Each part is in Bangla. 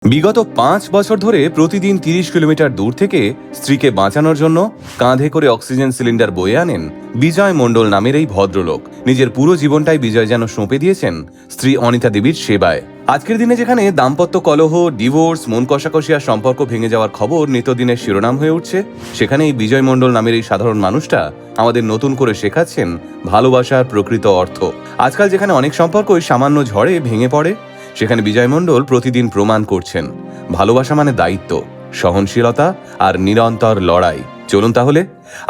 বিগত ৫ বছর ধরে প্রতিদিন ৩০ কিলোমিটার দূর থেকে স্ত্রীকে বাঁচানোর জন্য কাঁধে করে অক্সিজেন সিলিন্ডার বয়ে আনেন বিজয় মণ্ডল নামের এই ভদ্রলোক। নিজের পুরো জীবনটাই বিজয় যেন সঁপে দিয়েছেন স্ত্রী অনিতা দেবীর সেবায়। আজকের দিনে যেখানে দাম্পত্য কলহ, ডিভোর্স, মন কষাকষি আর সম্পর্ক ভেঙে যাওয়ার খবর নিত্যদিনের শিরোনাম হয়ে উঠছে, সেখানে এই বিজয় মণ্ডল নামের এই সাধারণ মানুষটা আমাদের নতুন করে শেখাচ্ছেন ভালোবাসার প্রকৃত অর্থ। আজকাল যেখানে অনেক সম্পর্কই সামান্য ঝড়ে ভেঙে পড়ে, সেখানে বিজয় মণ্ডল প্রতিদিন প্রমাণ করছেন ভালোবাসা মানে দায়িত্ব, সহনশীলতা আর নিরন্তর লড়াই। চলুন তাহলে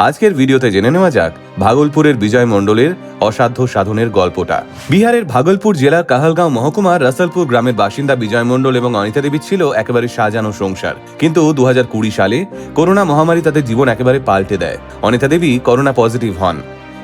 আজকের ভিডিওতে জেনে নেওয়া যাক ভাগলপুরের বিজয় মণ্ডলের অসাধ্য সাধনের গল্পটা। বিহারের ভাগলপুর জেলার কাহালগাঁও মহকুমার রসলপুর গ্রামের বাসিন্দা বিজয় মণ্ডল এবং অনিতা দেবী ছিল একেবারে সাজানো সংসার। কিন্তু ২০২০ সালে করোনা মহামারী তাদের জীবন একেবারে পাল্টে দেয়। অনিতা দেবী করোনা পজিটিভ হন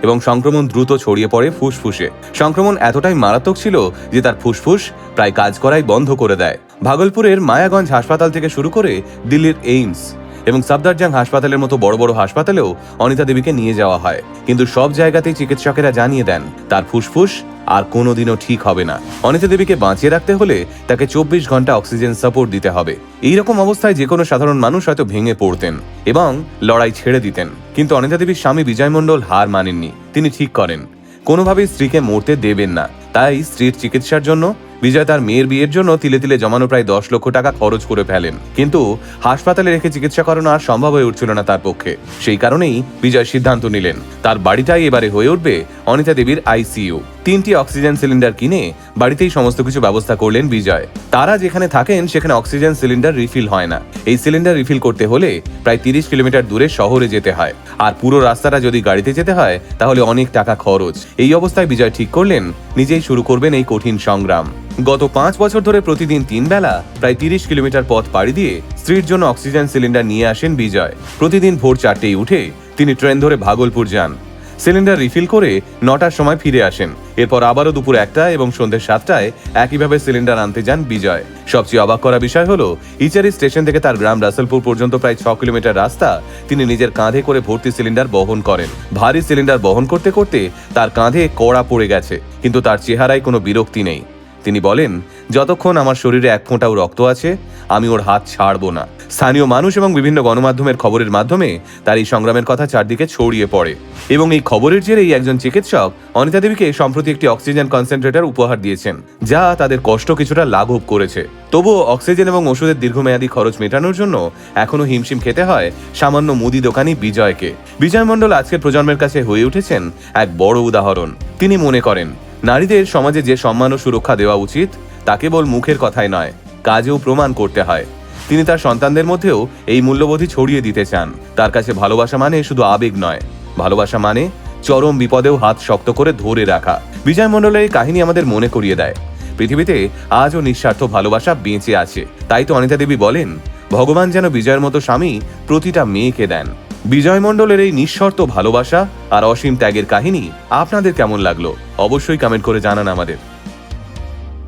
এবং সংক্রমণ দ্রুত ছড়িয়ে পড়ে ফুসফুসে। সংক্রমণ এতটাই মারাত্মক ছিল যে তার ফুসফুস প্রায় কাজ করাই বন্ধ করে দেয়। ভাগলপুরের মায়াগঞ্জ হাসপাতাল থেকে শুরু করে দিল্লির এইমস এবং সাফদারজাং হাসপাতালের মতো বড় বড় হাসপাতালেও অনিতা দেবীকে নিয়ে যাওয়া হয়, কিন্তু সব জায়গাতেই চিকিৎসকেরা জানিয়ে দেন তার ফুসফুস আর কোনোদিনও ঠিক হবে না। অনিতা দেবীকে বাঁচিয়ে রাখতে হলে তাকে ২৪ ঘন্টা অক্সিজেন সাপোর্ট দিতে হবে। এইরকম অবস্থায় যে কোনো সাধারণ মানুষ হয়তো ভেঙে পড়তেন এবং লড়াই ছেড়ে দিতেন, কিন্তু অনিতা দেবীর স্বামী বিজয় মণ্ডল হার মানেননি। তিনি ঠিক করেন কোনোভাবেই স্ত্রীকে মরতে দেবেন না। তাই স্ত্রীর চিকিৎসার জন্য বিজয় তার মেয়ের বিয়ের জন্য তিলে তিলে জমানো প্রায় ১০ লক্ষ টাকা খরচ করে ফেলেন। কিন্তু হাসপাতালে রেখে চিকিৎসা করানো আর সম্ভব হয়ে উঠছিল না তার পক্ষে। সেই কারণেই বিজয় সিদ্ধান্ত নিলেন তার বাড়িটাই এবারে হয়ে উঠবে অনিতা দেবীর আইসিইউ। ৩টি অক্সিজেন সিলিন্ডার কিনে বাড়িতেই সমস্ত কিছু ব্যবস্থা করলেন বিজয়। তারা যেখানে থাকেন সেখানে অক্সিজেন সিলিন্ডার রিফিল হয় না। এই সিলিন্ডার রিফিল করতে হলে প্রায় ৩০ কিলোমিটার দূরে শহরে যেতে হয়, আর পুরো রাস্তাটা যদি গাড়িতে যেতে হয় তাহলে অনেক টাকা খরচ। এই অবস্থায় বিজয় ঠিক করলেন নিজেই শুরু করবেন এই কঠিন সংগ্রাম। গত ৫ বছর ধরে প্রতিদিন ৩ বেলা প্রায় ৩০ কিলোমিটার পথ পাড়ি দিয়ে স্ত্রীর জন্য অক্সিজেন সিলিন্ডার নিয়ে আসেন বিজয়। প্রতিদিন ভোর ৪টেই উঠে তিনি ট্রেন ধরে ভাগলপুর যান, সিলিন্ডার রিফিল করে ৯টার সময় ফিরে আসেন। এরপর আবারও দুপুর ১টা এবং সন্ধ্যে ৭টায় একইভাবে সিলিন্ডার আনতে যান বিজয়। সবচেয়ে অবাক করা বিষয় হলো ইচারি স্টেশন থেকে তার গ্রাম রাসেলপুর পর্যন্ত প্রায় ৬ কিলোমিটার রাস্তা তিনি নিজের কাঁধে করে ভর্তি সিলিন্ডার বহন করেন। ভারী সিলিন্ডার বহন করতে করতে তার কাঁধে কড়া পড়ে গেছে, কিন্তু তার চেহারায় কোনো বিরক্তি নেই। তিনি বলেন, যতক্ষণ আমার শরীরে এক ফোঁটাও রক্ত আছে আমি ওর হাত ছাড়বো না। স্থানীয় মানুষ এবং বিভিন্ন গণমাধ্যমের খবরের মাধ্যমে তার এই সংগ্রামের কথা চারদিকে ছড়িয়ে পড়ে এবং এই খবরের জেরেই একজন চিকিৎসক অনিতা দেবীকে সম্প্রতি একটি অক্সিজেন কনসেন্ট্রেটর উপহার দিয়েছেন, যা তাদের কষ্ট কিছুটা লাঘব করেছে। তবুও অক্সিজেন এবং ওষুধের দীর্ঘমেয়াদী খরচ মেটানোর জন্য এখনো হিমশিম খেতে হয় সামান্য মুদি দোকানি বিজয়কে। বিজয় মণ্ডল আজকের প্রজন্মের কাছে হয়ে উঠেছেন এক বড় উদাহরণ। তিনি মনে করেন নারীদের সমাজে যে সম্মান ও সুরক্ষা দেওয়া উচিত তা কেবল মুখের কথাই নয়, কাজেও প্রমাণ করতে হয়। তিনি তার সন্তানদের মধ্যেও এই মূল্যবোধই ছড়িয়ে দিতে চান। তার কাছে ভালোবাসা মানে শুধু আবেগ নয়, ভালোবাসা মানে চরম বিপদেও হাত শক্ত করে ধরে রাখা। বিজয় মণ্ডলের এই কাহিনী আমাদের মনে করিয়ে দেয় পৃথিবীতে আজও নিঃস্বার্থ ভালোবাসা বেঁচে আছে। তাই তো অনিতা দেবী বলেন, ভগবান যেন বিজয়ের মতো স্বামী প্রতিটা মেয়েকে দেন। বিজয় মণ্ডলের এই নিঃশর্ত ভালোবাসা আর অসীম ত্যাগের কাহিনী আপনাদের কেমন লাগলো অবশ্যই কমেন্ট করে জানান আমাদের।